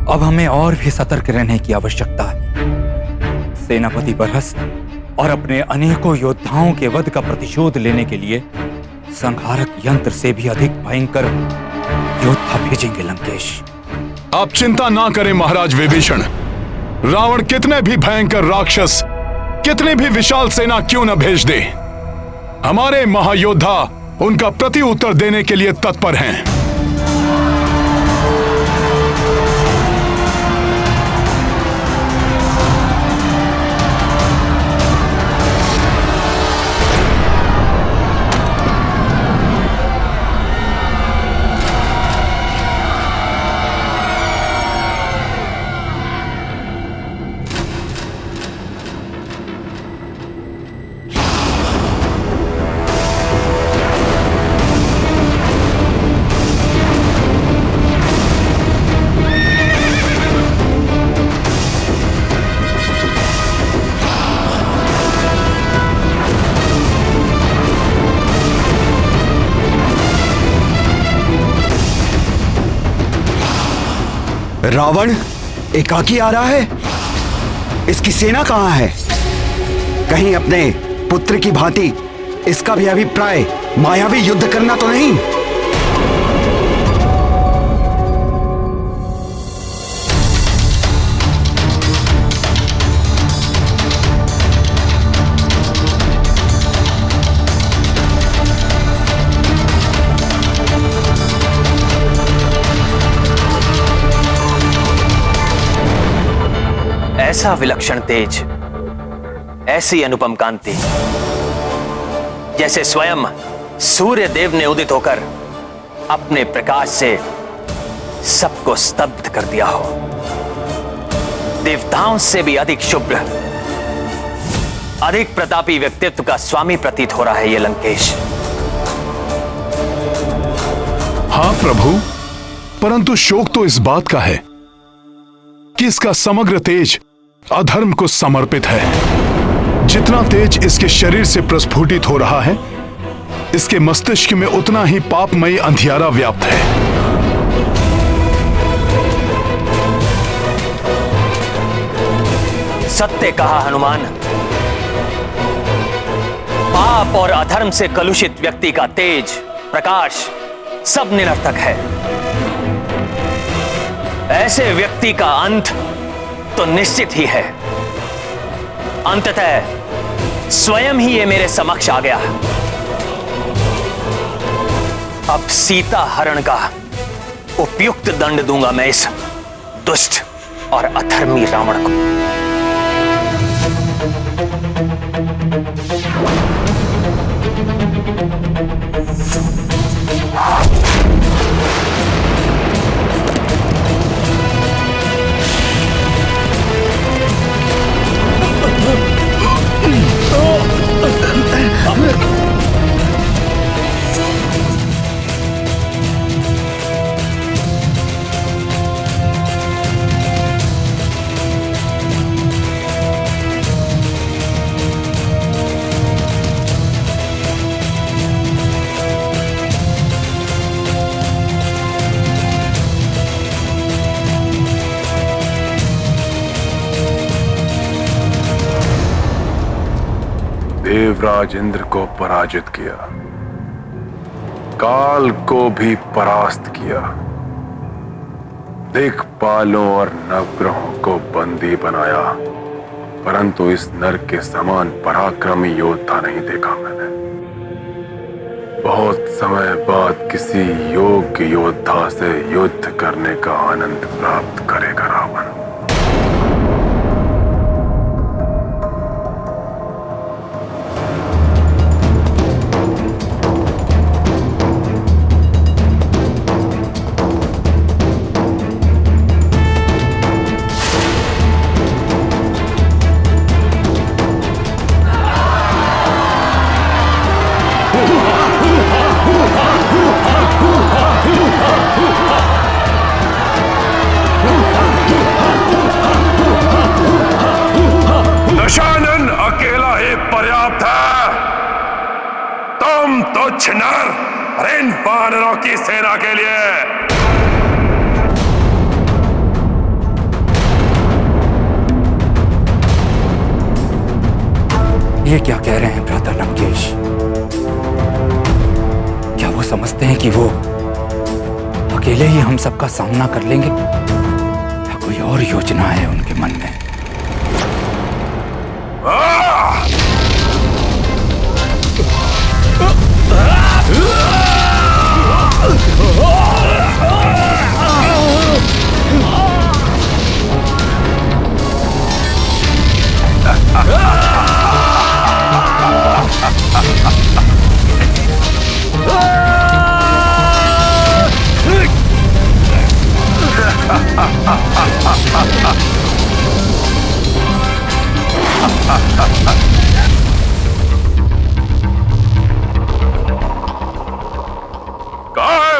अब हमें और भी सतर्क रहने की आवश्यकता है। सेनापति बरहस्त और अपने अनेकों योद्धाओं के वध का प्रतिशोध लेने के लिए संहारक यंत्र से भी अधिक भयंकर योद्धा भेजेंगे लंकेश। आप चिंता ना करें महाराज विभीषण। रावण कितने भी भयंकर राक्षस, कितनी भी विशाल सेना क्यों न भेज दे, हमारे महायोद्धा उनका प्रति उत्तर देने के लिए तत्पर हैं। रावण एकाकी आ रहा है। इसकी सेना कहां है? कहीं अपने पुत्र की भांति इसका भी अभिप्राय मायावी युद्ध करना तो नहीं? ऐसा विलक्षण तेज, ऐसी अनुपम कांति, जैसे स्वयं सूर्य देव ने उदित होकर अपने प्रकाश से सबको स्तब्ध कर दिया हो। देवताओं से भी अधिक शुभ्र, अधिक प्रतापी व्यक्तित्व का स्वामी प्रतीत हो रहा है ये लंकेश। हाँ प्रभु, परंतु शोक तो इस बात का है कि इसका समग्र तेज अधर्म को समर्पित है। जितना तेज इसके शरीर से प्रस्फुटित हो रहा है, इसके मस्तिष्क में उतना ही पापमयी अंधियारा व्याप्त है। सत्य कहा हनुमान। पाप और अधर्म से कलुषित व्यक्ति का तेज, प्रकाश सब निरर्थक है। ऐसे व्यक्ति का अंत तो निश्चित ही है। अंततः स्वयं ही ये मेरे समक्ष आ गया। अब सीता हरण का उपयुक्त दंड दूंगा मैं इस दुष्ट और अधर्मी रावण को। देवराज इंद्र को पराजित किया, काल को भी परास्त किया, दिक्पालों और नवग्रहों को बंदी बनाया, परंतु इस नर के समान पराक्रमी योद्धा नहीं देखा मैंने। बहुत समय बाद किसी योग्य योद्धा से युद्ध करने का आनंद प्राप्त करेगा रावण। दशानन अकेला ही पर्याप्त है। तुम तुच्छ नर इन वानरों की सेना के लिए ये क्या कह रहे हैं भ्राता लंकेश? क्या वो समझते हैं कि वो अकेले ही हम सबका सामना कर लेंगे, या कोई और योजना है उनके मन में?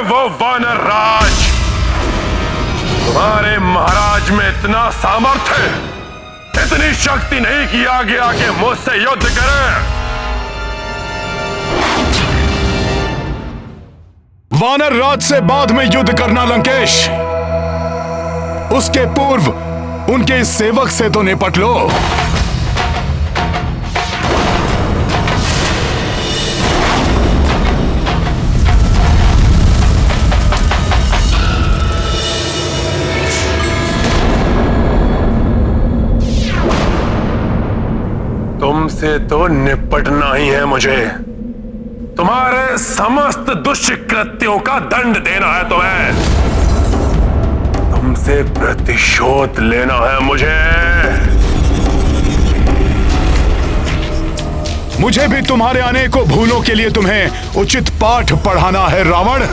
वो वानर राज, तुम्हारे महाराज में इतना सामर्थ्य, इतनी शक्ति नहीं कि आगे आके मुझसे युद्ध करें। वानर राज से बाद में युद्ध करना लंकेश, उसके पूर्व उनके इस सेवक से तो निपट लो। तुमसे तो निपटना ही है मुझे। तुम्हारे समस्त दुष्कृत्यों का दंड देना है तुम्हें। तुमसे प्रतिशोध लेना है मुझे। मुझे भी तुम्हारे अनेकों भूलों के लिए तुम्हें उचित पाठ पढ़ाना है रावण।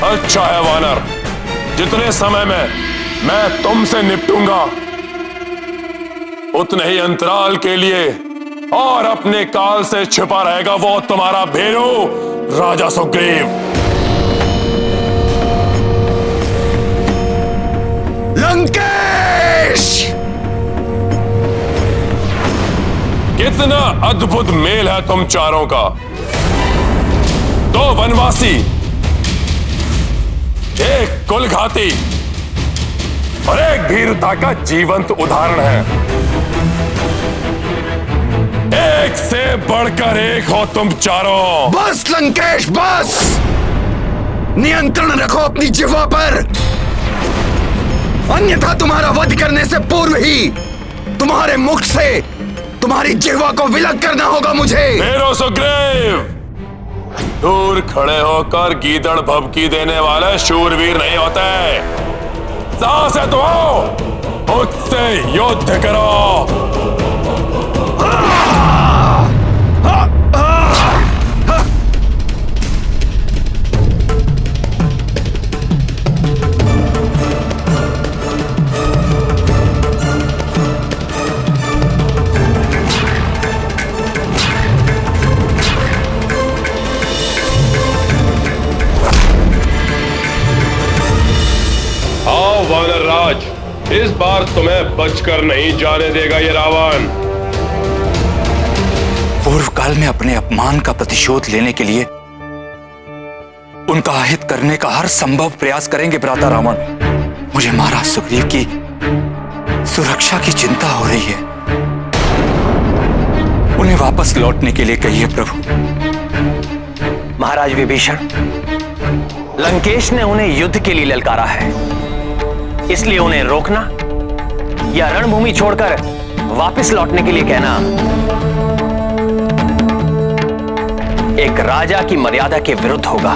अच्छा है वानर, जितने समय में मैं तुमसे निपटूंगा उतने ही अंतराल के लिए और अपने काल से छिपा रहेगा वो तुम्हारा भेरू राजा सुग्रीव। लंकेश! कितना अद्भुत मेल है तुम चारों का। दो वनवासी, एक कुलघाती और एक भीरुता का जीवंत उदाहरण है। एक से बढ़कर एक हो तुम चारों। बस लंकेश बस! नियंत्रण रखो अपनी जिह्वा पर, अन्यथा तुम्हारा वध करने से पूर्व ही तुम्हारे मुख से तुम्हारी जिह्वा को विलग करना होगा मुझे। मेरो सुग्रीव, दूर खड़े होकर गीदड़ भभकी देने वाले शूरवीर नहीं होते। साहस है तो आओ, मुझसे युद्ध करो। वानर राज, इस बार तुम्हें बचकर नहीं जाने देगा ये रावण। पूर्व काल में अपने अपमान का प्रतिशोध लेने के लिए उनका अहित करने का हर संभव प्रयास करेंगे भ्राता रावण। मुझे महाराज सुग्रीव की सुरक्षा की चिंता हो रही है। उन्हें वापस लौटने के लिए कहिए प्रभु। महाराज विभीषण, लंकेश ने उन्हें युद्ध के लिए ललकारा है, इसलिए उन्हें रोकना या रणभूमि छोड़कर वापस लौटने के लिए कहना एक राजा की मर्यादा के विरुद्ध होगा।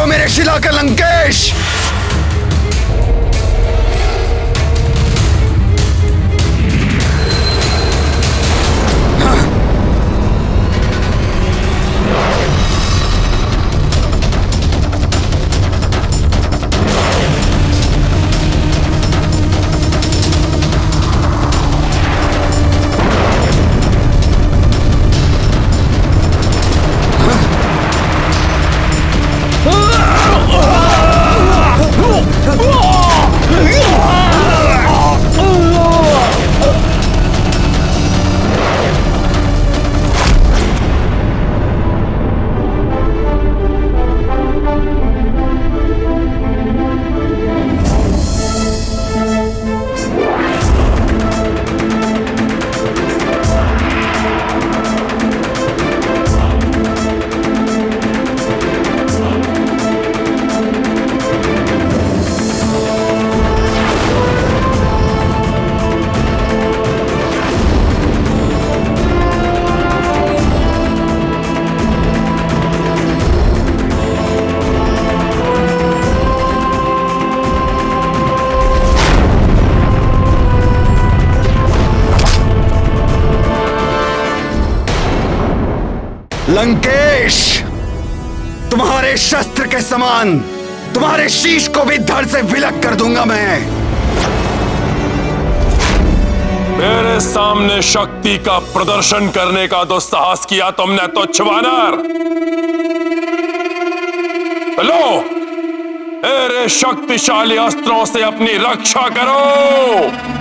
मेरे शिला का लंकेश। लंकेश, तुम्हारे शस्त्र के समान तुम्हारे शीश को भी धड़ से विलग कर दूंगा मैं। मेरे सामने शक्ति का प्रदर्शन करने का दुस्साहस किया तुमने तुच्छ वानर। लो, मेरे शक्तिशाली अस्त्रों से अपनी रक्षा करो।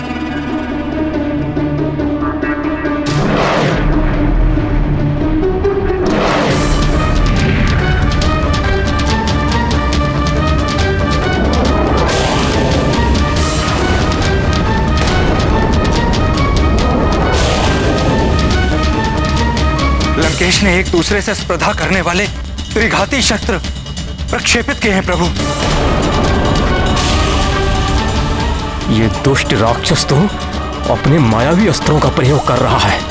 लंकेश ने एक दूसरे से स्पर्धा करने वाले त्रिघाती शस्त्र प्रक्षेपित किए हैं प्रभु। ये दुष्ट राक्षस तो अपने मायावी अस्त्रों का प्रयोग कर रहा है।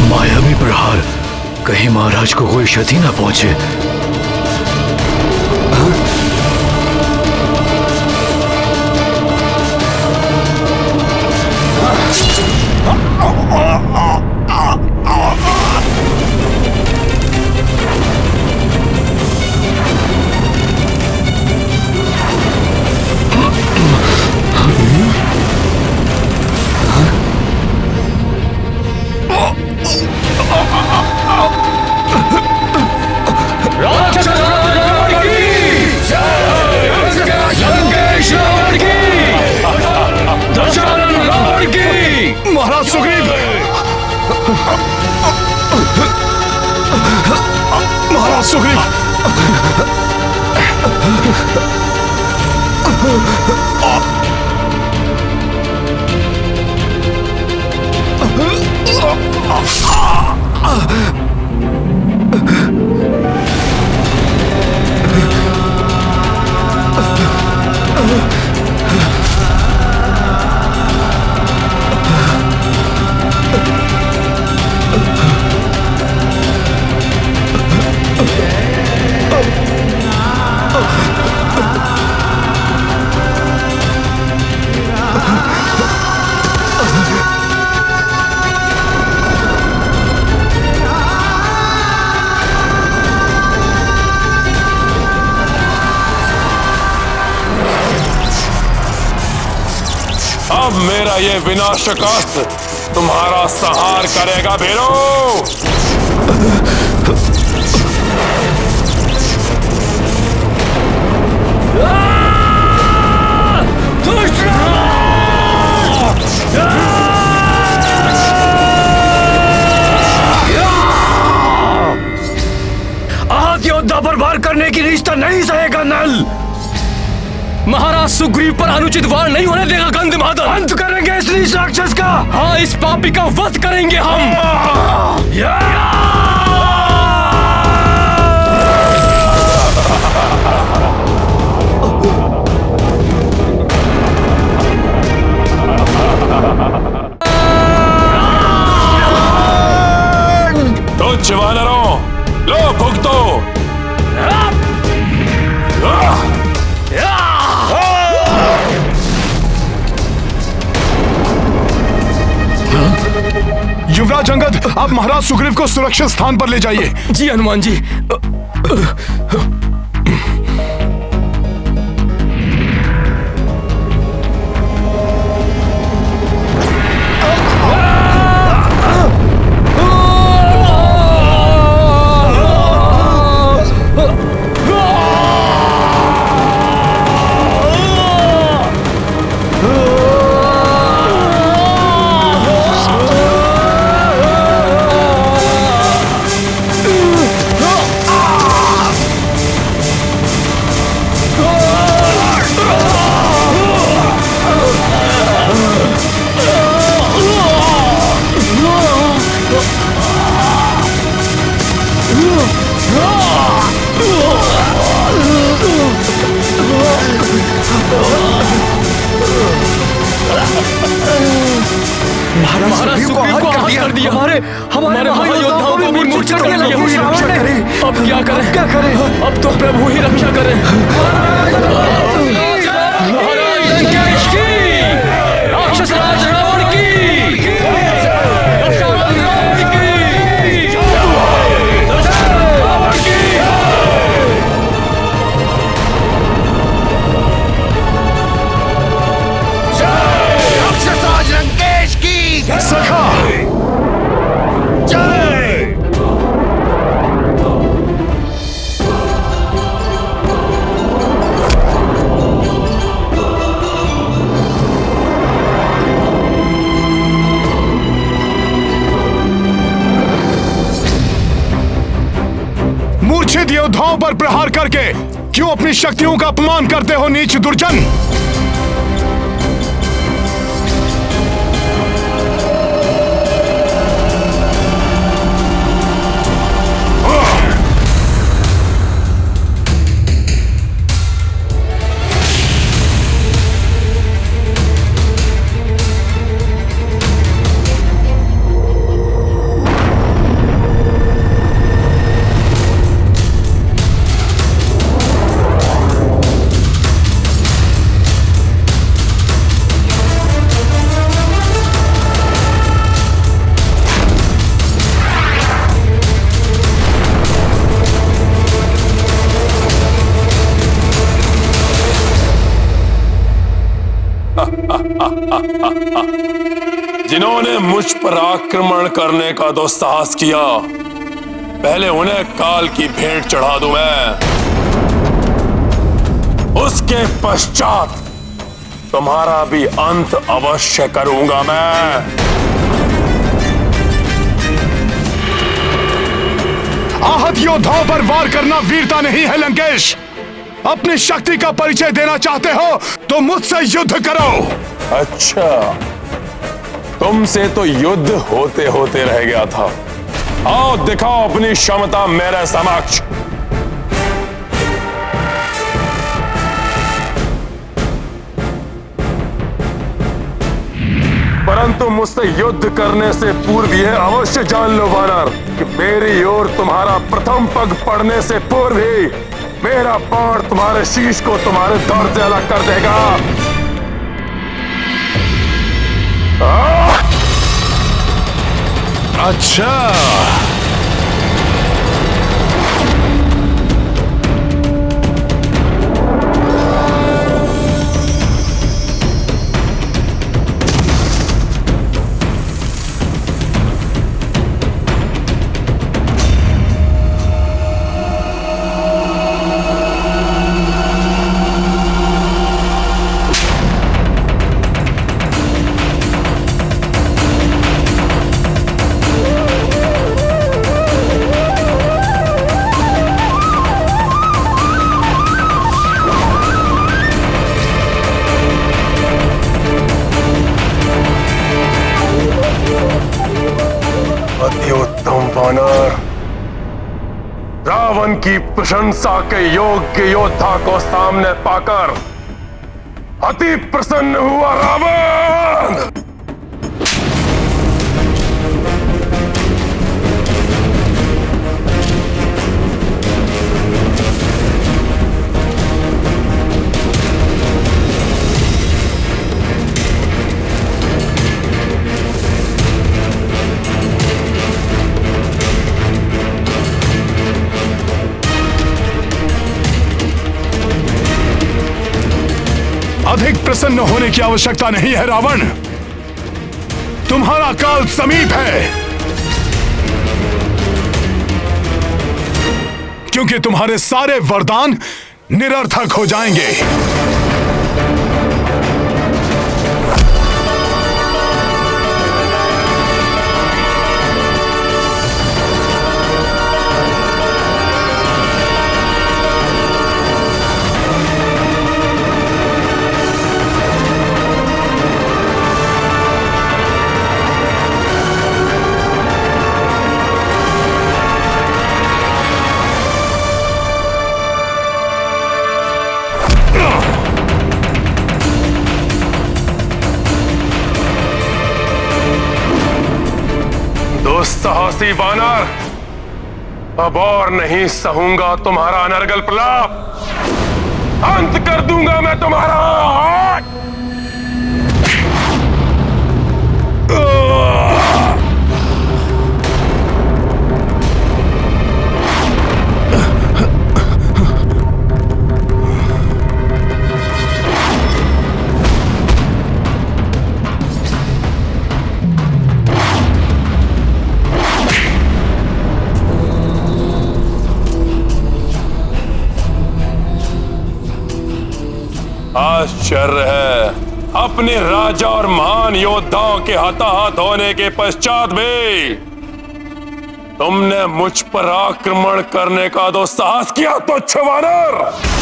मायावी प्रहार, कहीं महाराज को कोई क्षति न पहुंचे। महाराज सुग्रीव, महाराज सुग्रीव, अब मेरा ये विनाशक अस्त्र तुम्हारा संहार करेगा भीरो। आज योद्धा पर वार करने की रिश्ता नहीं सहेगा नल। महाराज सुग्रीव पर अनुचित वार नहीं होने देगा गंधमादन। अंत करेंगे इस नीच राक्षस का। हाँ, इस पापी का वध करेंगे हम। तुच्छ वानरों, लो भुगतो। युवराज अंगद, आप महाराज सुग्रीव को सुरक्षित स्थान पर ले जाइए। जी हनुमान जी। महाराज सुग्रीव को आहत कर दिया। हमारे महायोद्धाओं को भी मूर्छित कर दिया। अब क्या करें? अब तो प्रभु ही रक्षा करें। महाराज लंकेश की, राक्षस राज रावण की, सखा जय। मूर्छित योद्धाओं पर प्रहार करके क्यों अपनी शक्तियों का अपमान करते हो नीच दुर्जन? जिन्होंने मुझ पर आक्रमण करने का दुस्साहस किया, पहले उन्हें काल की भेंट चढ़ा दूं मैं। उसके पश्चात तुम्हारा भी अंत अवश्य करूंगा मैं। आहत योद्धाओं पर वार करना वीरता नहीं है लंकेश। अपनी शक्ति का परिचय देना चाहते हो तो मुझसे युद्ध करो। अच्छा, तुमसे तो युद्ध होते होते रह गया था। आओ दिखाओ अपनी क्षमता मेरे समक्ष। परंतु मुझसे युद्ध करने से पूर्व यह अवश्य जान लो वानर कि मेरी ओर तुम्हारा प्रथम पग पड़ने से पूर्व ही मेरा बाण तुम्हारे शीश को तुम्हारे धड़ से अलग कर देगा। अच्छा, की प्रशंसा के योग्य योद्धा को सामने पाकर अति प्रसन्न हुआ रावण। अधिक प्रसन्न होने की आवश्यकता नहीं है रावण। तुम्हारा काल समीप है, क्योंकि तुम्हारे सारे वरदान निरर्थक हो जाएंगे। साहसी वानर, अब और नहीं सहूंगा तुम्हारा अनर्गल प्रलाप। अंत कर दूंगा मैं तुम्हारा। आश्चर्य है, अपने राजा और महान योद्धाओं के हताहत होने के पश्चात भी तुमने मुझ पर आक्रमण करने का तो साहस किया, तुच्छ वानर।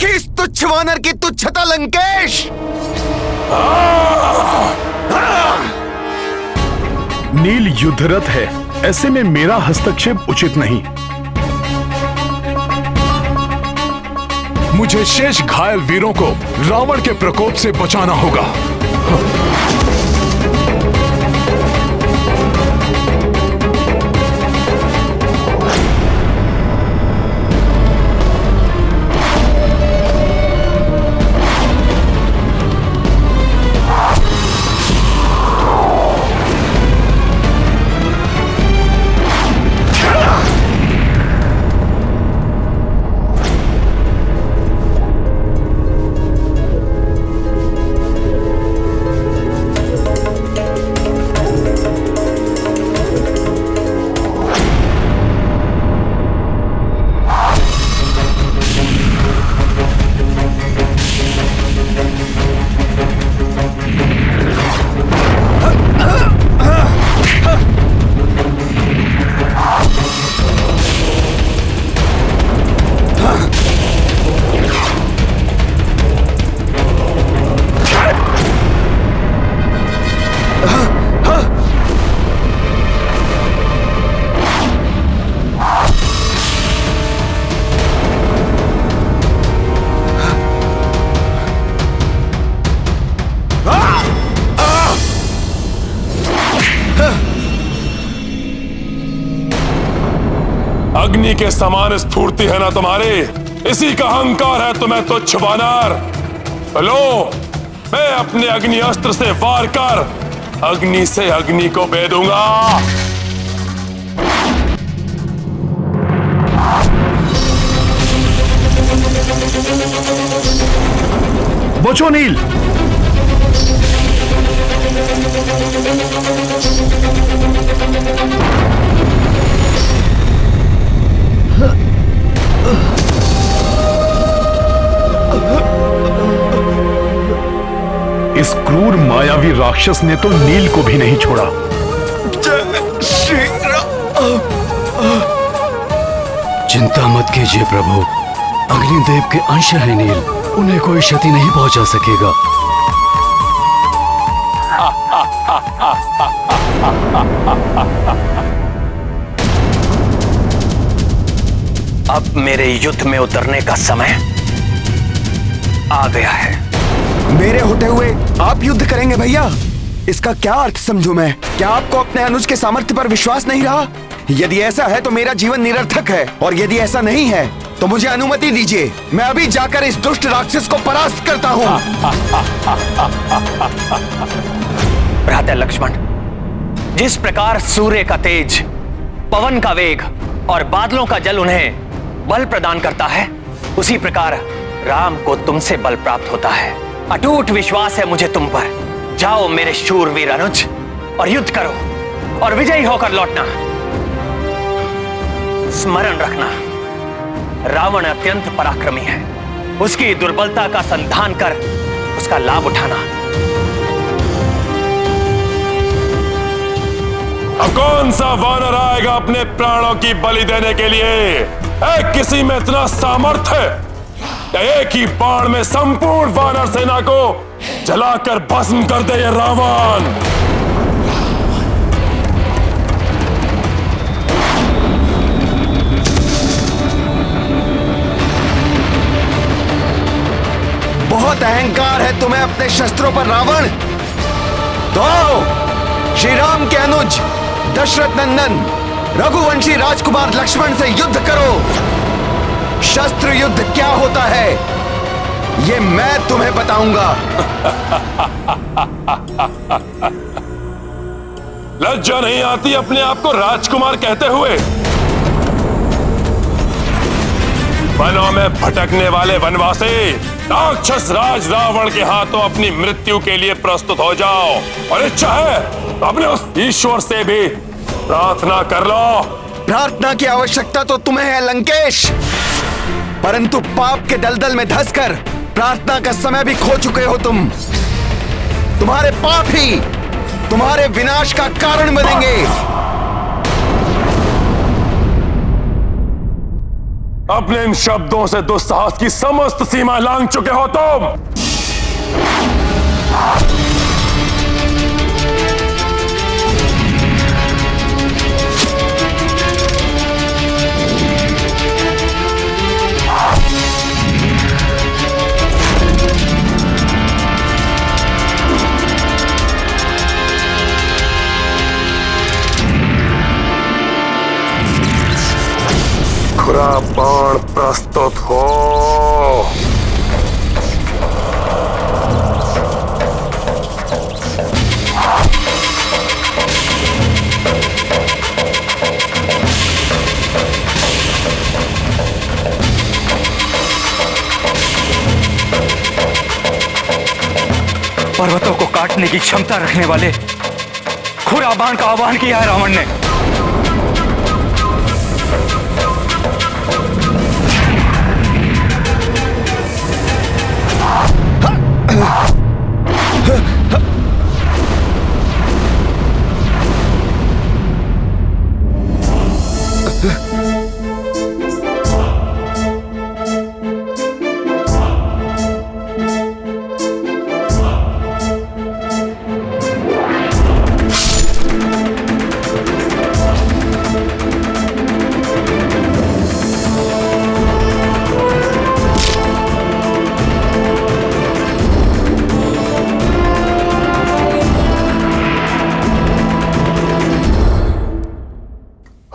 इस तुच्छ वानर की तुच्छता लंकेश। नील युद्धरत है, ऐसे में मेरा हस्तक्षेप उचित नहीं। मुझे शेष घायल वीरों को रावण के प्रकोप से बचाना होगा। अग्नि के समान स्फूर्ति है ना तुम्हारी, इसी का अहंकार है तुम्हें तुच्छ वानर। लो, मैं अपने अग्नि अस्त्र से वार कर अग्नि से अग्नि को भेदूंगा। बचो नील। इस क्रूर मायावी राक्षस ने तो नील को भी नहीं छोड़ा। चिंता मत कीजिए प्रभु, अग्निदेव के अंश है नील, उन्हें कोई क्षति नहीं पहुंचा सकेगा। अब मेरे युद्ध में उतरने का समय आ गया है। मेरे होते हुए आप युद्ध करेंगे भैया? इसका क्या अर्थ समझूं मैं? क्या आपको अपने अनुज के सामर्थ्य पर विश्वास नहीं रहा? यदि ऐसा है तो मेरा जीवन निरर्थक है, और यदि ऐसा नहीं है तो मुझे अनुमति दीजिए, मैं अभी जाकर इस दुष्ट राक्षस को परास्त करता हूं। भ्राता लक्ष्मण, जिस प्रकार सूर्य का तेज, पवन का वेग और बादलों का जल उन्हें बल प्रदान करता है, उसी प्रकार राम को तुमसे बल प्राप्त होता है। अटूट विश्वास है मुझे तुम पर। जाओ मेरे शूरवीर अनुज, और युद्ध करो और विजयी होकर लौटना। स्मरण रखना, रावण अत्यंत पराक्रमी है। उसकी दुर्बलता का संधान कर उसका लाभ उठाना। अब कौन सा वानर आएगा अपने प्राणों की बलि देने के लिए? किसी में इतना सामर्थ्य है एक ही बाण में संपूर्ण वानर सेना को जलाकर भस्म कर दे ये रावण। बहुत अहंकार है तुम्हें अपने शस्त्रों पर रावण। तो आओ, श्री राम के अनुज दशरथ नंदन रघुवंशी राजकुमार लक्ष्मण से युद्ध करो। शस्त्र युद्ध क्या होता है ये मैं तुम्हें बताऊंगा। लज्जा नहीं आती अपने आप को राजकुमार कहते हुए? वनों में भटकने वाले वनवासी, राक्षस राज रावण के हाथों अपनी मृत्यु के लिए प्रस्तुत हो जाओ, और इच्छा है तो अपने उस ईश्वर से भी प्रार्थना कर लो। प्रार्थना की आवश्यकता तो तुम्हें है लंकेश, परंतु पाप के दलदल में धंसकर प्रार्थना का समय भी खो चुके हो तुम। तुम्हारे पाप ही तुम्हारे विनाश का कारण बनेंगे। अपने इन शब्दों से दुस्साहस की समस्त सीमा लांघ चुके हो तुम। खुरा बाण प्रस्तुत हो। पर्वतों को काटने की क्षमता रखने वाले खुरा बाण का आह्वान किया है रावण ने।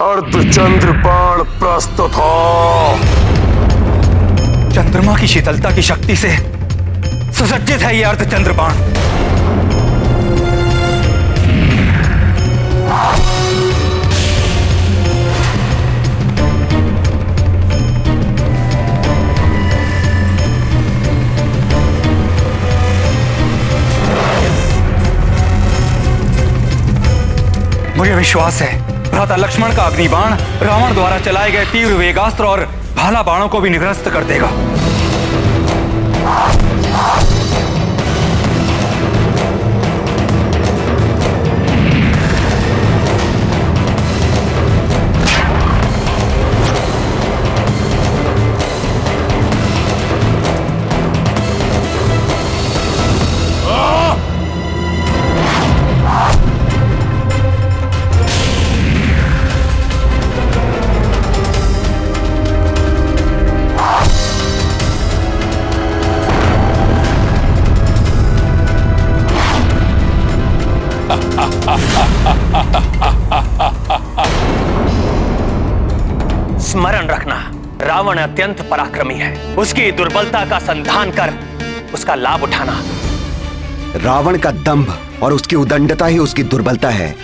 अर्धचंद्र बाण प्रस्तुत हो। चंद्रमा की शीतलता की शक्ति से सुसज्जित है यह अर्धचंद्र बाण। मुझे विश्वास है भ्राता लक्ष्मण का अग्निबाण रावण द्वारा चलाए गए तीव्र वेगास्त्र और भाला बाणों को भी निरस्त कर देगा। स्मरण रखना, रावण अत्यंत पराक्रमी है। उसकी दुर्बलता का संधान कर उसका लाभ उठाना। रावण का दंभ और उसकी उदंडता ही उसकी दुर्बलता है।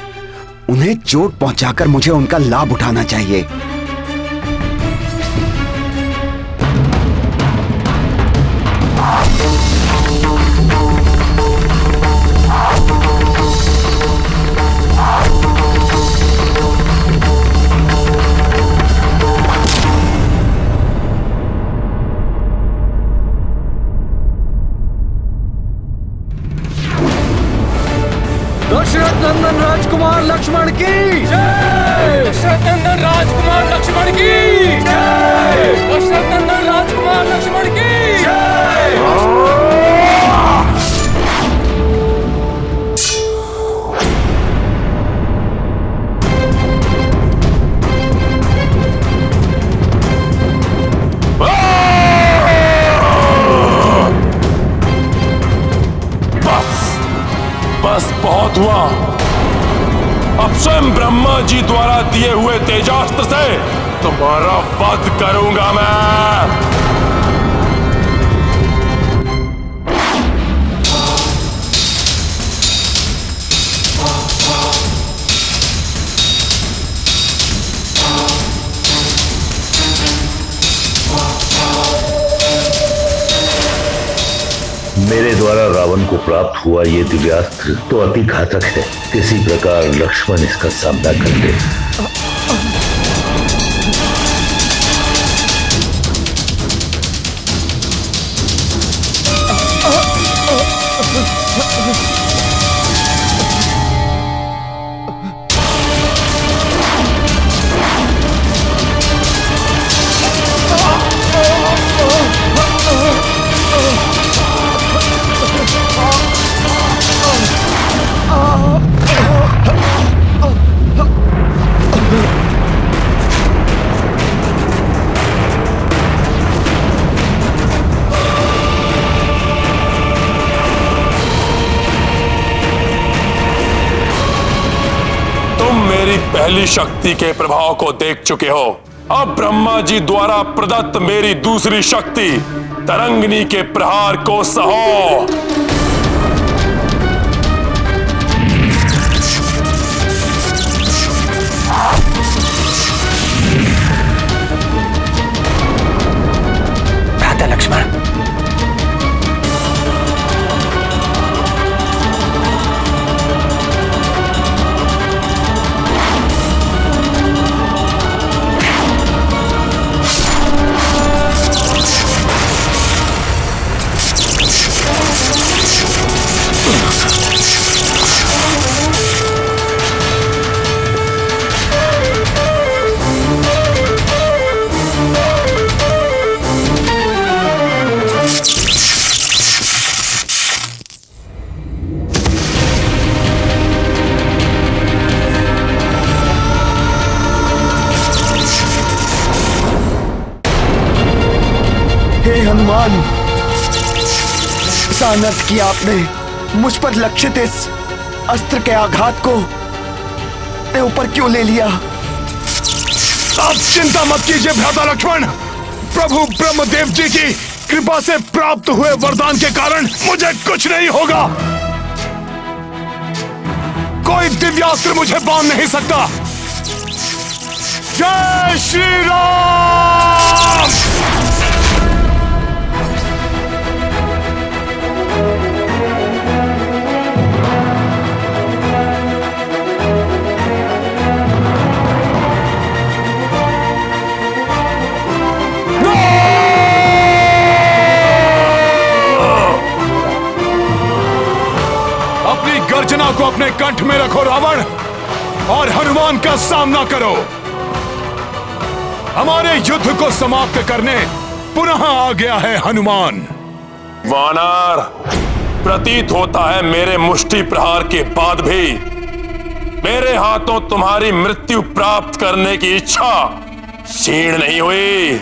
उन्हें चोट पहुंचाकर मुझे उनका लाभ उठाना चाहिए। दशरथ नंदन राजकुमार लक्ष्मण की जय। दशरथ नंदन राजकुमार लक्ष्मण की जय। दशरथ नंदन राजकुमार लक्ष्मण की जय। बस बहुत हुआ। अब स्वयं ब्रह्मा जी द्वारा दिए हुए तेजास्त्र से तुम्हारा वध करूंगा मैं। मेरे द्वारा रावण को प्राप्त हुआ ये दिव्यास्त्र तो अति घातक है। किसी प्रकार लक्ष्मण इसका सामना कर ले। पहली शक्ति के प्रभाव को देख चुके हो। अब ब्रह्मा जी द्वारा प्रदत्त मेरी दूसरी शक्ति तरंगिनी के प्रहार को सहो। भ्राता लक्ष्मण, हनुमान, इस अनर्थ किया आपने। मुझ पर लक्षित इस अस्त्र के आघात को ऊपर क्यों ले लिया? आप चिंता मत कीजिए भ्राता लक्ष्मण। प्रभु ब्रह्मदेव जी की कृपा से प्राप्त हुए वरदान के कारण मुझे कुछ नहीं होगा। कोई दिव्यास्त्र मुझे बांध नहीं सकता। जय श्री राम। अपनी गर्जना को अपने कंठ में रखो रावण, और हनुमान का सामना करो। हमारे युद्ध को समाप्त करने पुनः आ गया है हनुमान। वानर, प्रतीत होता है मेरे मुष्टि प्रहार के बाद भी मेरे हाथों तुम्हारी मृत्यु प्राप्त करने की इच्छा क्षीण नहीं हुई।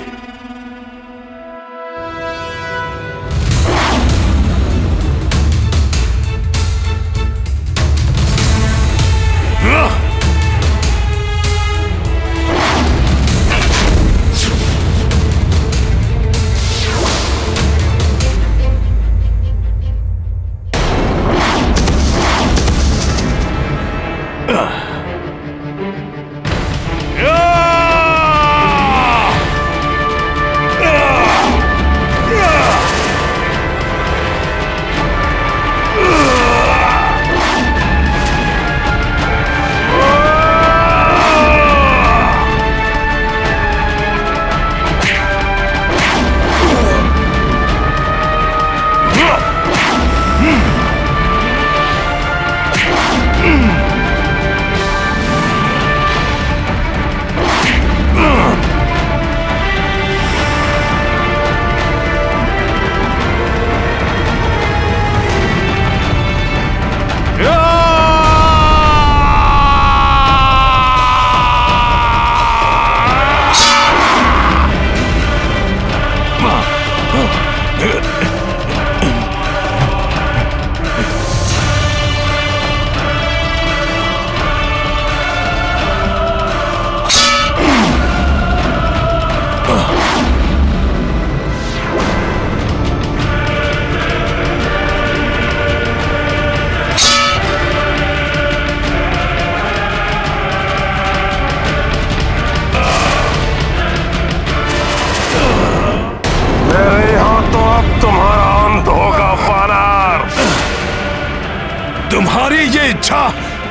तुम्हारी ये इच्छा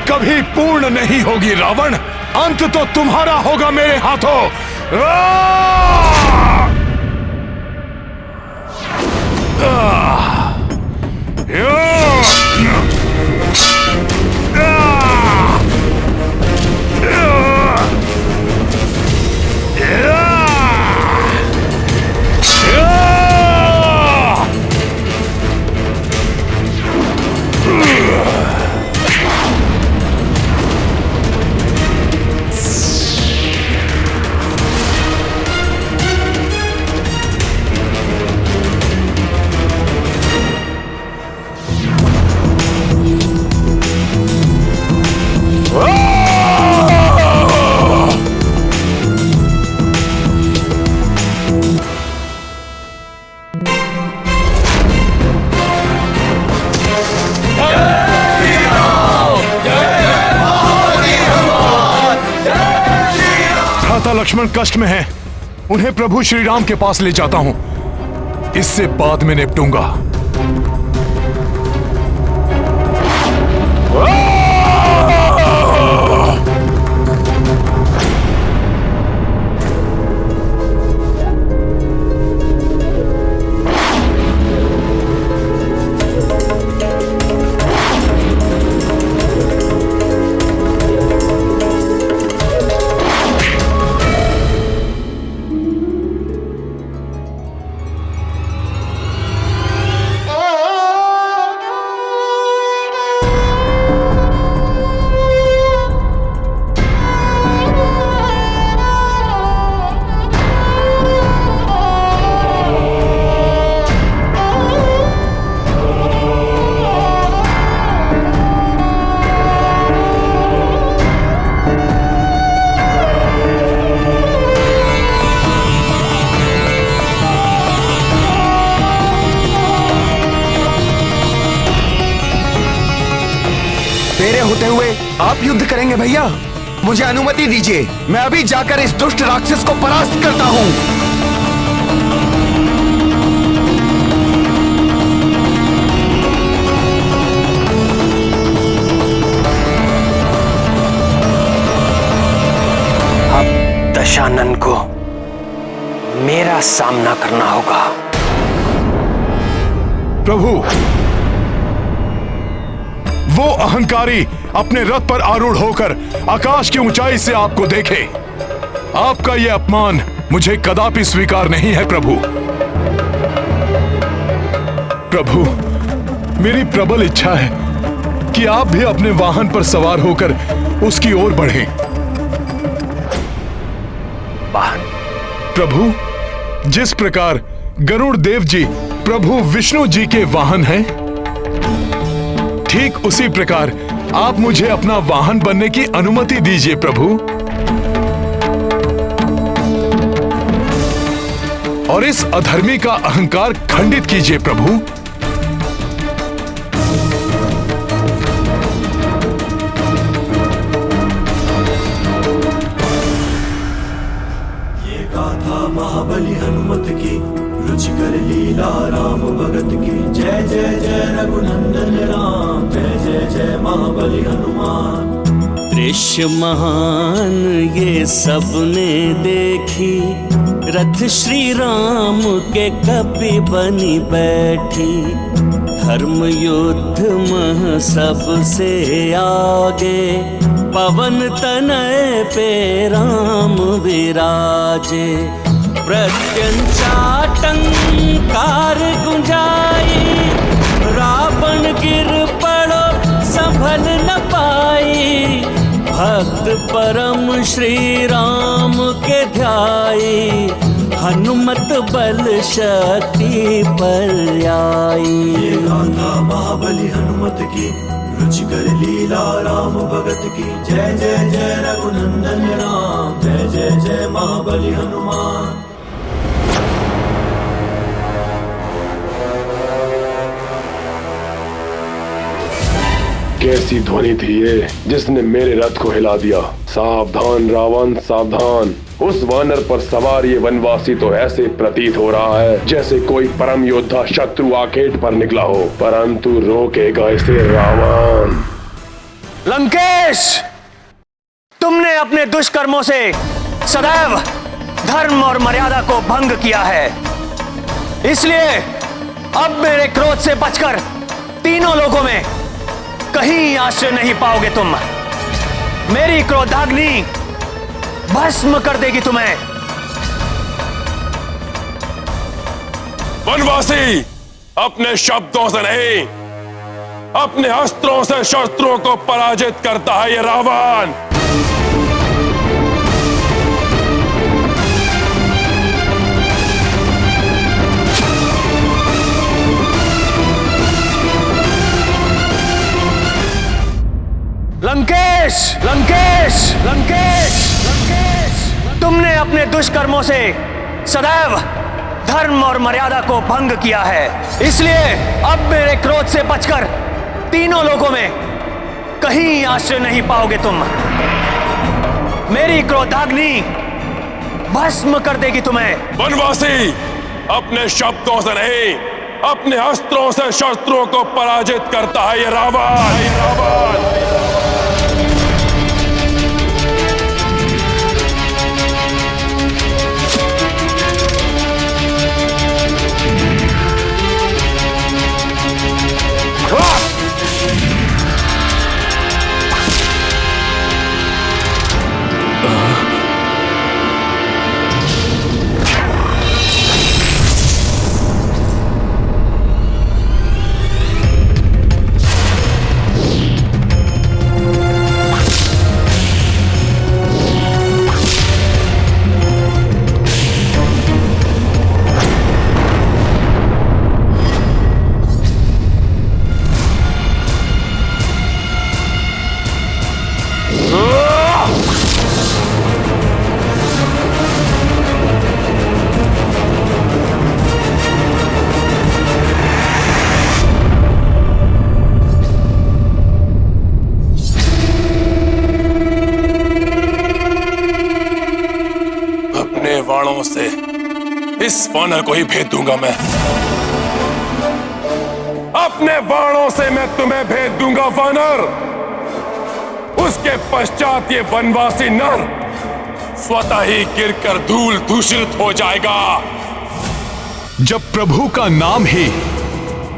कभी पूर्ण नहीं होगी रावण। अंत तो तुम्हारा होगा मेरे हाथों। लक्ष्मण कष्ट में हैं, उन्हें प्रभु श्री राम के पास ले जाता हूं, इससे बाद में निपटूंगा। आप युद्ध करेंगे भैया? मुझे अनुमति दीजिए, मैं अभी जाकर इस दुष्ट राक्षस को परास्त करता हूं। अब दशानन को मेरा सामना करना होगा। प्रभु, वो अहंकारी अपने रथ पर आरूढ़ होकर आकाश की ऊंचाई से आपको देखे। आपका यह अपमान मुझे कदापि स्वीकार नहीं है प्रभु। प्रभु, मेरी प्रबल इच्छा है कि आप भी अपने वाहन पर सवार होकर उसकी ओर बढ़ें। वाहन? प्रभु, जिस प्रकार गरुड़ देव जी प्रभु विष्णु जी के वाहन हैं, ठीक उसी प्रकार आप मुझे अपना वाहन बनने की अनुमति दीजिए प्रभु। और इस अधर्मी का अहंकार खंडित कीजिए प्रभु। लीला राम भगत की जय जय जय रघुनंदन राम जय जय जय महाबली हनुमान। दृश्य महान ये सबने देखी, रथ श्री राम के कपि बनी बैठी। धर्म युद्ध मह सबसे आगे, पवन तनय पे राम विराजे। प्रत्यंचाटंकार गुंजाई, रावण गिर पड़ो संभल न पाई। भक्त परम श्री राम के ध्याई, हनुमत बल शक्ति पर आई। ये गाथा महाबली हनुमत की, रुचिकर लीला राम भगत की जय जय जय रघुनंदन राम जय जय जय महाबली हनुमान। कैसी ध्वनि थी ये जिसने मेरे रथ को हिला दिया। सावधान रावण सावधान, उस वानर पर सवार ये वनवासी तो ऐसे प्रतीत हो रहा है जैसे कोई परम योद्धा शत्रु आखेट पर निकला हो, परंतु रोकेगा इसे रावण। लंकेश, तुमने अपने दुष्कर्मों से सदैव धर्म और मर्यादा को भंग किया है, इसलिए अब मेरे क्रोध से बचकर तीनों लोगों में कहीं आश्रय नहीं पाओगे तुम। मेरी क्रोधाग्नि भस्म कर देगी तुम्हें। वनवासी अपने शब्दों से नहीं, अपने अस्त्रों से शत्रुओं को पराजित करता है ये रावण। लंकेश, लंकेश, लंकेश, लंकेश, तुमने अपने दुष्कर्मों से सदैव धर्म और मर्यादा को भंग किया है, इसलिए अब मेरे क्रोध से बचकर तीनों लोगों में कहीं आश्रय नहीं पाओगे तुम। मेरी क्रोधाग्नि भस्म कर देगी तुम्हें। वनवासी अपने शब्दों से नहीं, अपने अस्त्रों से शत्रुओं को पराजित करता है ये रावण। बाणों से इस वानर को ही भेद दूंगा मैं। अपने बाणों से मैं तुम्हें भेद दूंगा वानर। उसके पश्चात ये वनवासी नर स्वतः ही गिरकर धूल दूषित हो जाएगा। जब प्रभु का नाम ही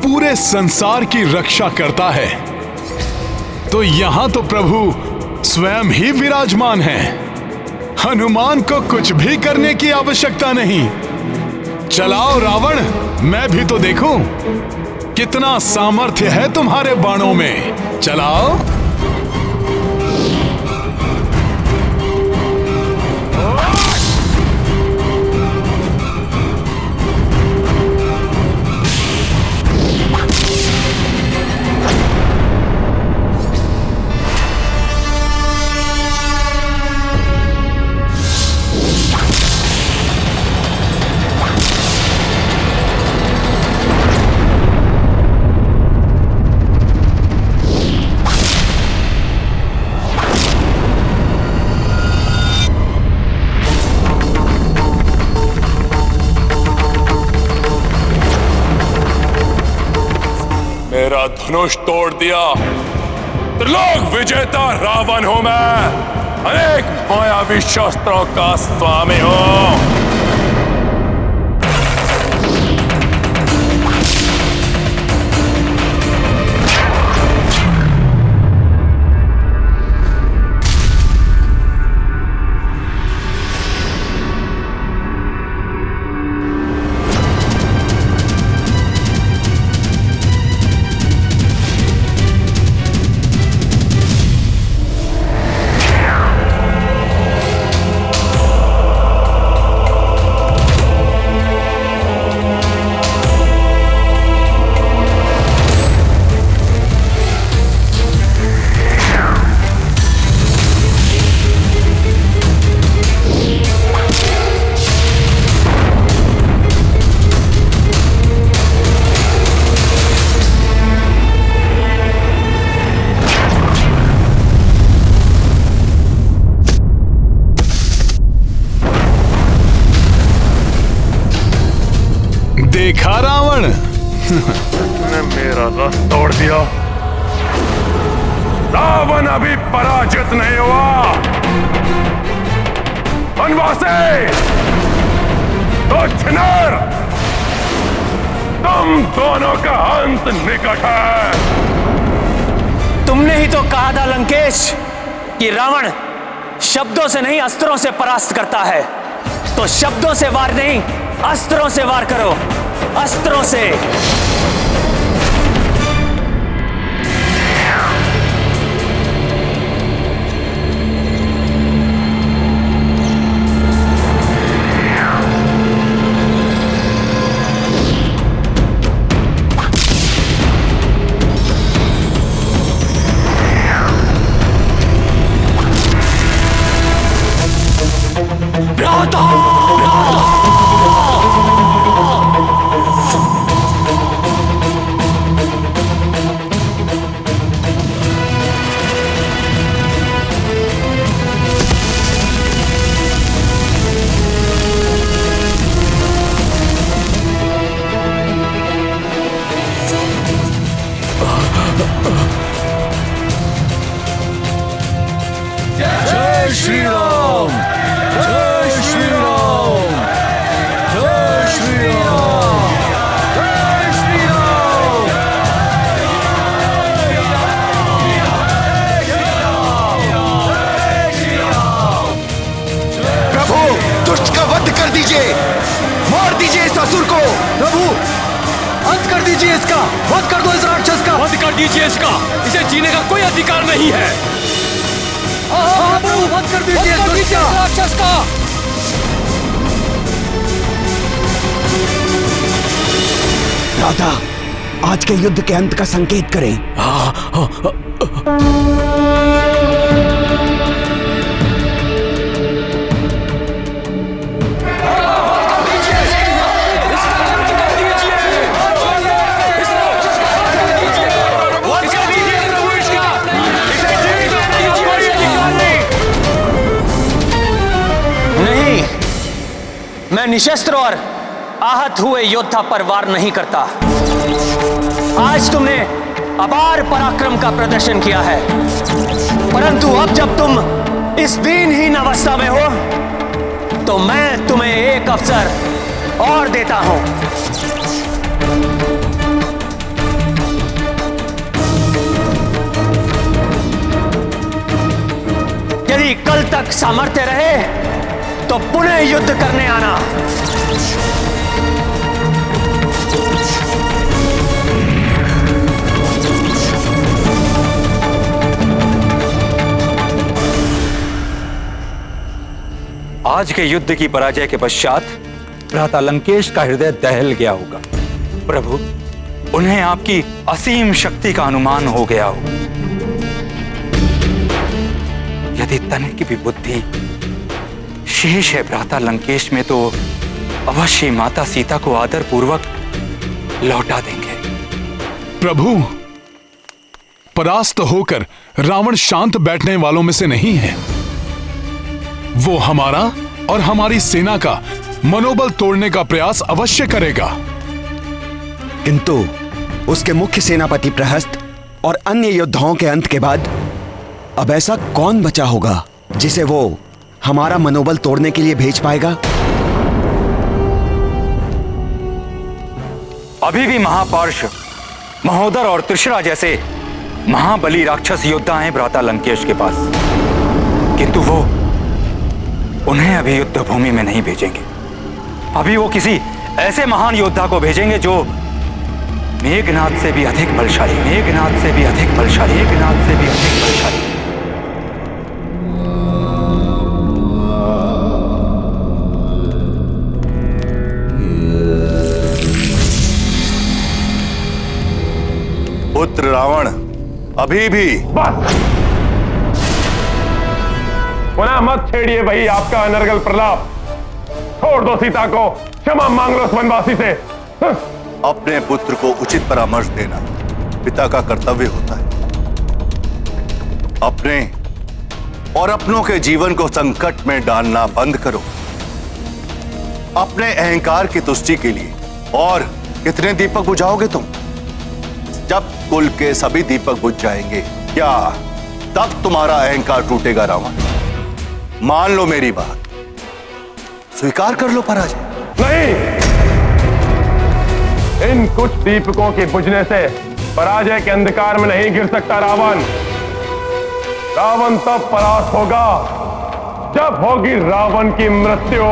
पूरे संसार की रक्षा करता है, तो यहां तो प्रभु स्वयं ही विराजमान है। हनुमान को कुछ भी करने की आवश्यकता नहीं। चलाओ रावण, मैं भी तो देखूं कितना सामर्थ्य है तुम्हारे बाणों में। चलाओ। मेरा धनुष तोड़ दिया। त्रिलोक विजेता रावण हूं मैं, अनेक मायावी शस्त्रों का स्वामी हूं। देखा रावण, उसने मेरा रथ तोड़ दिया। रावण अभी पराजित नहीं हुआ। वनवासी, तो छिनर, तुम दोनों का अंत निकट है। तुमने ही तो कहा था लंकेश कि रावण शब्दों से नहीं अस्त्रों से परास्त करता है, तो शब्दों से वार नहीं अस्त्रों से वार करो, अस्त्रों से। राधा, आज के युद्ध के अंत का संकेत करें। नहीं, मैं निशस्त्र और आहत हुए योद्धा पर वार नहीं करता। आज तुमने अपार पराक्रम का प्रदर्शन किया है, परंतु अब जब तुम इस दीनहीन अवस्था में हो, तो मैं तुम्हें एक अवसर और देता हूं। यदि कल तक सामर्थ्य रहे तो पुनः युद्ध करने आना। आज के युद्ध की पराजय के पश्चात भ्राता लंकेश का हृदय दहल गया होगा। प्रभु, उन्हें आपकी असीम शक्ति का अनुमान हो गया होगा। यदि तनिक की भी बुद्धि शेष है भ्राता लंकेश में, तो अवश्य माता सीता को आदर पूर्वक लौटा देंगे। प्रभु, परास्त होकर रावण शांत बैठने वालों में से नहीं है। वो हमारा और हमारी सेना का मनोबल तोड़ने का प्रयास अवश्य करेगा। किंतु उसके मुख्य सेनापति प्रहस्त और अन्य योद्धाओं के अंत के बाद अब ऐसा कौन बचा होगा जिसे वो हमारा मनोबल तोड़ने के लिए भेज पाएगा? अभी भी महापार्श, महोदर और त्रिशरा जैसे महाबली राक्षस योद्धा हैं भ्राता लंकेश के पास, किंतु वो उन्हें अभी युद्ध भूमि में नहीं भेजेंगे। अभी वो किसी ऐसे महान योद्धा को भेजेंगे जो मेघनाद से भी अधिक बलशाली, मेघनाद से भी अधिक बलशाली, मेघनाद से भी अधिक बलशाली। पुत्र रावण अभी भी पुनः मत छेड़िए भाई आपका अनर्गल प्रलाप। छोड़ दो सीता को, क्षमा मांग लो उस वनवासी से। अपने पुत्र को उचित परामर्श देना पिता का कर्तव्य होता है। अपने और अपनों के जीवन को संकट में डालना बंद करो। अपने अहंकार की तुष्टि के लिए और कितने दीपक बुझाओगे तुम? जब कुल के सभी दीपक बुझ जाएंगे, क्या तब तुम्हारा अहंकार टूटेगा रावण? मान लो मेरी बात, स्वीकार कर लो पराजय। नहीं, इन कुछ दीपकों के बुझने से पराजय के अंधकार में नहीं गिर सकता रावण। रावण तब परास्त होगा जब होगी रावण की मृत्यु,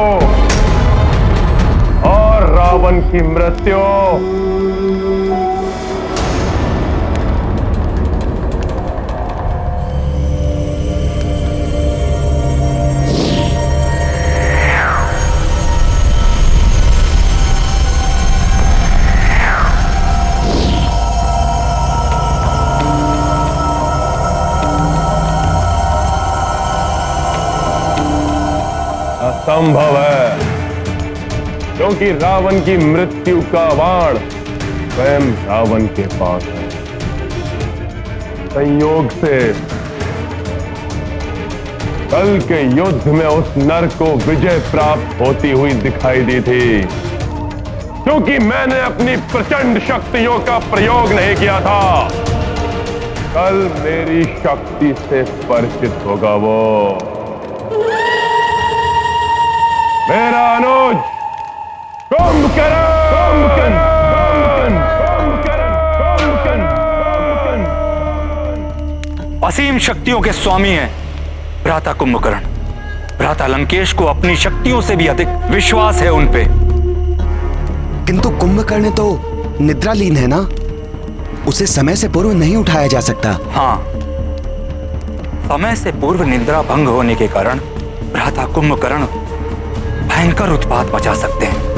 और रावण की मृत्यु असंभव है, क्योंकि रावण की मृत्यु का बाण स्वयं रावण के पास है। संयोग से कल के युद्ध में उस नर को विजय प्राप्त होती हुई दिखाई दी थी, क्योंकि मैंने अपनी प्रचंड शक्तियों का प्रयोग नहीं किया था। कल मेरी शक्ति से परिचित होगा वो, मेरा अनुज कुंभकर्ण। असीम शक्तियों के स्वामी हैं भ्राता कुंभकर्ण। भ्राता लंकेश को अपनी शक्तियों से भी अधिक विश्वास है उन पे। किंतु कुंभकर्ण तो निद्रालीन है ना, उसे समय से पूर्व नहीं उठाया जा सकता। हाँ, समय से पूर्व निद्रा भंग होने के कारण भ्राता कुंभकर्ण भयंकर उत्पात मचा सकते हैं।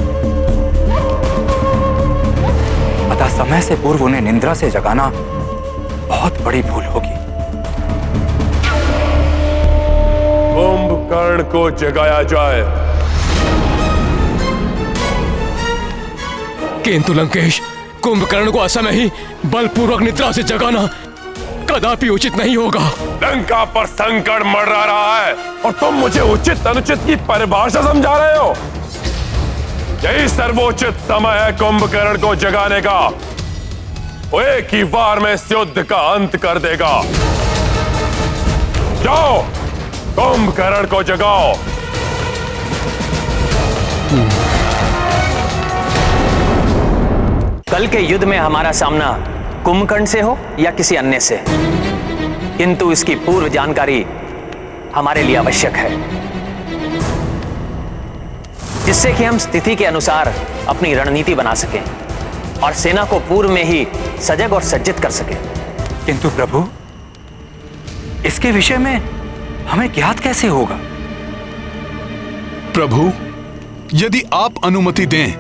अतः समय से पूर्व उन्हें निद्रा से जगाना बहुत बड़ी भूल होगी। कुंभकर्ण को जगाया जाए। किंतु लंकेश, कुंभकर्ण को असमय ही बलपूर्वक निद्रा से जगाना कदापि उचित नहीं होगा। लंका पर संकट मंडरा रहा है और तुम मुझे उचित अनुचित की परिभाषा समझा रहे हो। यही सर्वोचित समय है कुंभकर्ण को जगाने का। वो एक ही बार में इस युद्ध का अंत कर देगा। जाओ, कुंभकर्ण को जगाओ। कल के युद्ध में हमारा सामना कुंभकर्ण से हो या किसी अन्य से, किंतु इसकी पूर्व जानकारी हमारे लिए आवश्यक है, जिससे कि हम स्थिति के अनुसार अपनी रणनीति बना सकें और सेना को पूर्व में ही सजग और सज्जित कर सकें। किंतु प्रभु, इसके विषय में हमें ज्ञात कैसे होगा? प्रभु, यदि आप अनुमति दें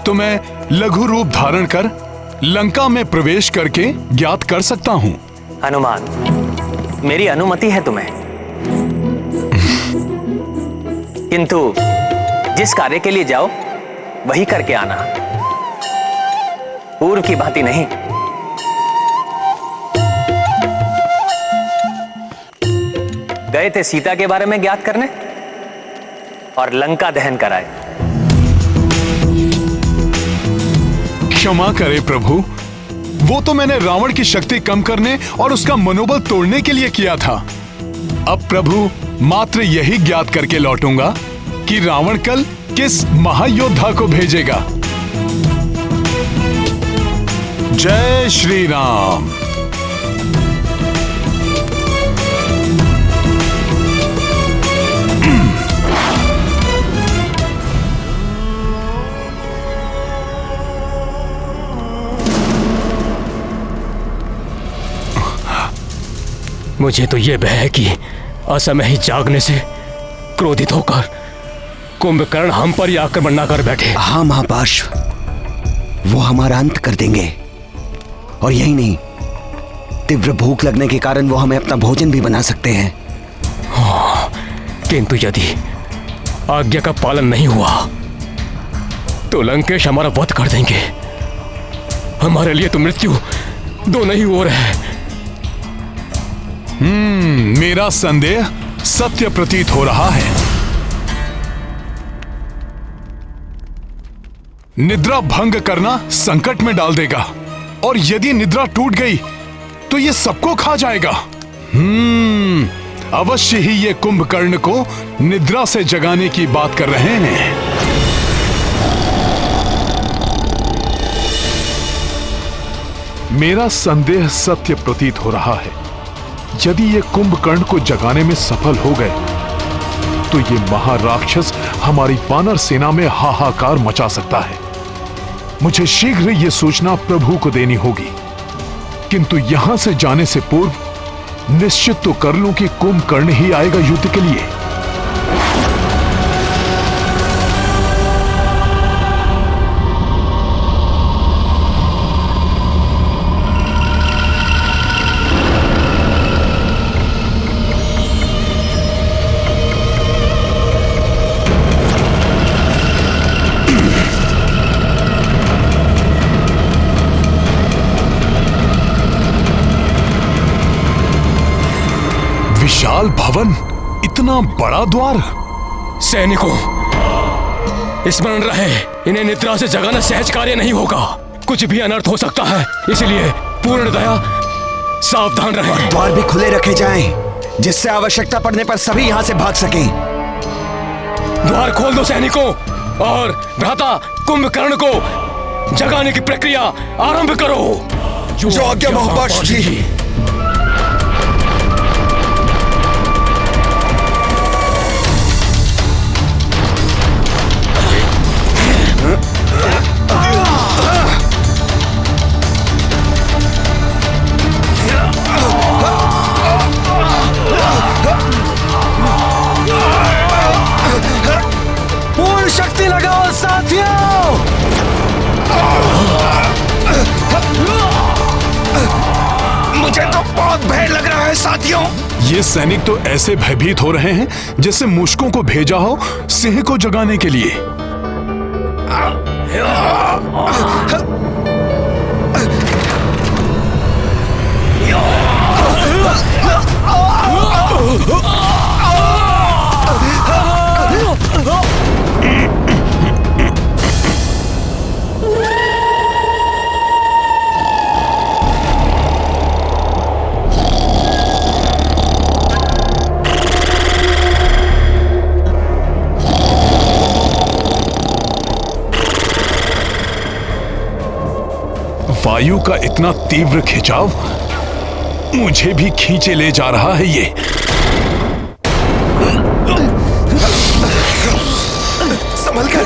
तो मैं लघु रूप धारण कर लंका में प्रवेश करके ज्ञात कर सकता हूं। हनुमान, मेरी अनुमति है तुम्हें, किंतु जिस कार्य के लिए जाओ वही करके आना, पूर्व की भांति नहीं। गए थे सीता के बारे में ज्ञात करने और लंका दहन कराए। क्षमा करें प्रभु, वो तो मैंने रावण की शक्ति कम करने और उसका मनोबल तोड़ने के लिए किया था। अब प्रभु मात्र यही ज्ञात करके लौटूंगा कि रावण कल किस महायोद्धा को भेजेगा। जय श्री राम। मुझे तो ये भय है कि असमय ही जागने से क्रोधित होकर कुंभकर्ण हम पर ही आक्रमण न कर बैठे। हाँ महापार्श्व, वो हमारा अंत कर देंगे। और यही नहीं, तीव्र भूख लगने के कारण वो हमें अपना भोजन भी बना सकते हैं। हाँ, किंतु यदि आज्ञा का पालन नहीं हुआ तो लंकेश हमारा वध कर देंगे। हमारे लिए तो मृत्यु दोनों ही ओर है। मेरा संदेह सत्य प्रतीत हो रहा है। निद्रा भंग करना संकट में डाल देगा, और यदि निद्रा टूट गई तो ये सबको खा जाएगा। अवश्य ही ये कुंभकर्ण को निद्रा से जगाने की बात कर रहे हैं। मेरा संदेह सत्य प्रतीत हो रहा है। यदि ये कुंभकर्ण को जगाने में सफल हो गए तो ये महाराक्षस हमारी वानर सेना में हाहाकार मचा सकता है। मुझे शीघ्र ये सूचना प्रभु को देनी होगी, किंतु यहां से जाने से पूर्व निश्चित तो कर लूं कि कुंभकर्ण ही आएगा युद्ध के लिए। विशाल भवन, इतना बड़ा द्वार। सैनिकों, स्मरण रहे, इन्हें निद्रा से जगाना सहज कार्य नहीं होगा। कुछ भी अनर्थ हो सकता है, इसलिए पूर्णतया सावधान रहें। द्वार भी खुले रखे जाएं, जिससे आवश्यकता पड़ने पर सभी यहां से भाग सकें। द्वार खोल दो सैनिकों, और भ्राता कुंभकर्ण को जगाने की प्रक्रिया आरंभ करो। जो आज्ञा महापार्श्व जी। पूर्ण शक्ति लगाओ साथियों। मुझे तो बहुत भय लग रहा है साथियों। ये सैनिक तो ऐसे भयभीत हो रहे हैं जैसे मूषकों को भेजा हो सिंह को जगाने के लिए। वायु का इतना तीव्र खिंचाव मुझे भी खींचे ले जा रहा है। ये संभल कर।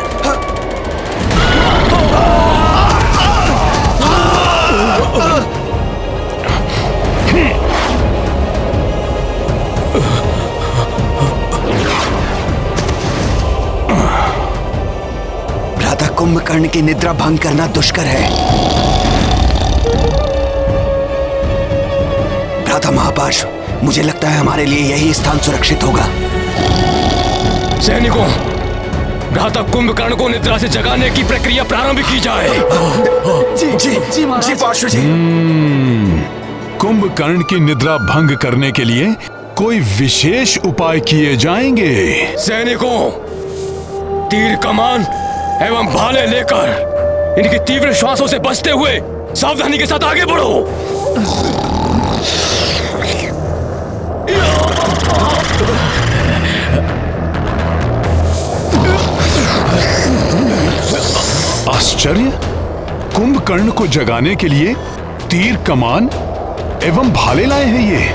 भ्राता कुंभकर्ण की निद्रा भंग करना दुष्कर है। भ्राता महापार्श्व, मुझे लगता है हमारे लिए यही स्थान सुरक्षित होगा। सैनिकों, भ्राता कुंभकर्ण को निद्रा से जगाने की प्रक्रिया प्रारंभ की जाए। जी जी जी जी पार्श्व जी। कुंभकर्ण की निद्रा भंग करने के लिए कोई विशेष उपाय किए जाएंगे। सैनिकों, तीर कमान एवं भाले लेकर इनकी तीव्र श्वासों से बचते हुए सावधानी के साथ आगे बढ़ो। आश्चर्य, कुंभकर्ण को जगाने के लिए तीर कमान एवं भाले लाए हैं ये।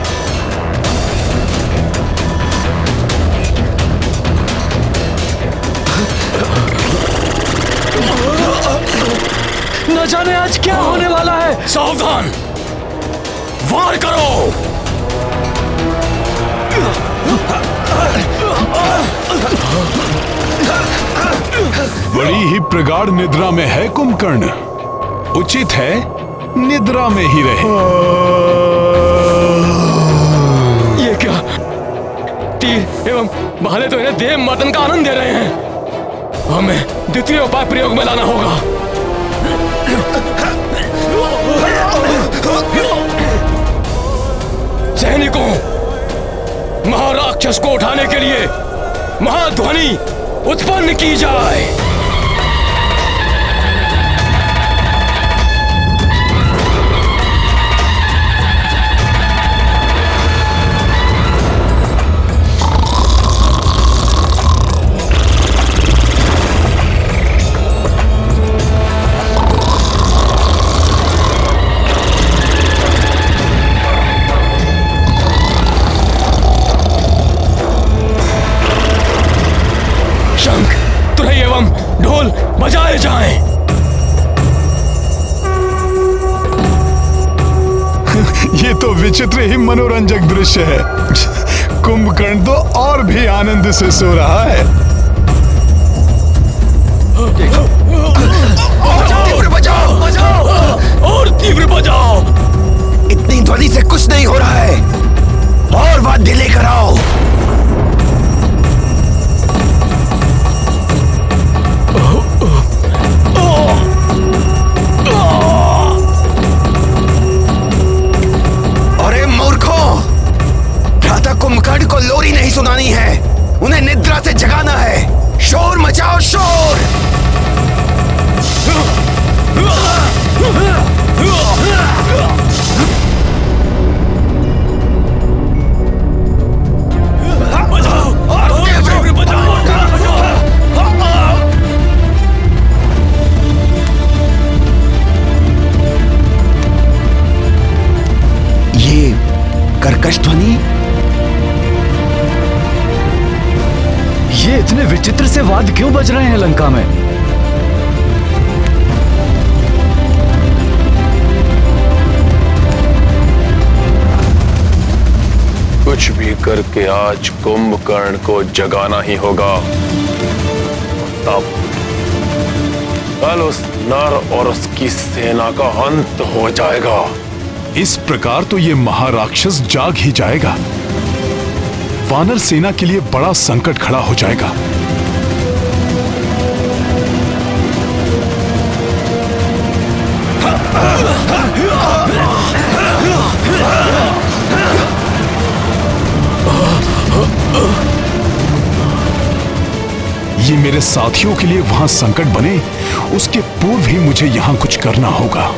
न जाने आज क्या होने वाला है। सावधान, वार करो। बड़ी ही प्रगाढ़ निद्रा में है कुंभकर्ण, उचित है निद्रा में ही रहे। ये क्या? तीर एवं भाले तो इन्हें देव मर्दन का आनंद दे रहे हैं। हमें द्वितीय उपाय प्रयोग में लाना होगा। सैनिकों, महाराक्षस को उठाने के लिए महाध्वनि उत्पन्न की जाए। ढोल बजाए जाएं। ये तो विचित्र ही मनोरंजक दृश्य है। कुंभकर्ण तो और भी आनंद से सो रहा है। तीव्र बजाओ, बजाओ और तीव्र बजाओ। इतनी ध्वनि से कुछ नहीं हो रहा है, और वाद्य लेकर आओ। कुंभकर्ण को लोरी नहीं सुनानी है, उन्हें निद्रा से जगाना है। शोर मचाओ, शोर। ये कर्कश ध्वनि, ये इतने विचित्र से वाद्य क्यों बज रहे हैं लंका में? कुछ भी करके आज कुंभकर्ण को जगाना ही होगा। तब कल उस नर और उसकी सेना का अंत हो जाएगा। इस प्रकार तो ये महाराक्षस जाग ही जाएगा। वानर सेना के लिए बड़ा संकट खड़ा हो जाएगा। ये मेरे साथियों के लिए वहां संकट बने, उसके पूर्व ही मुझे यहां कुछ करना होगा।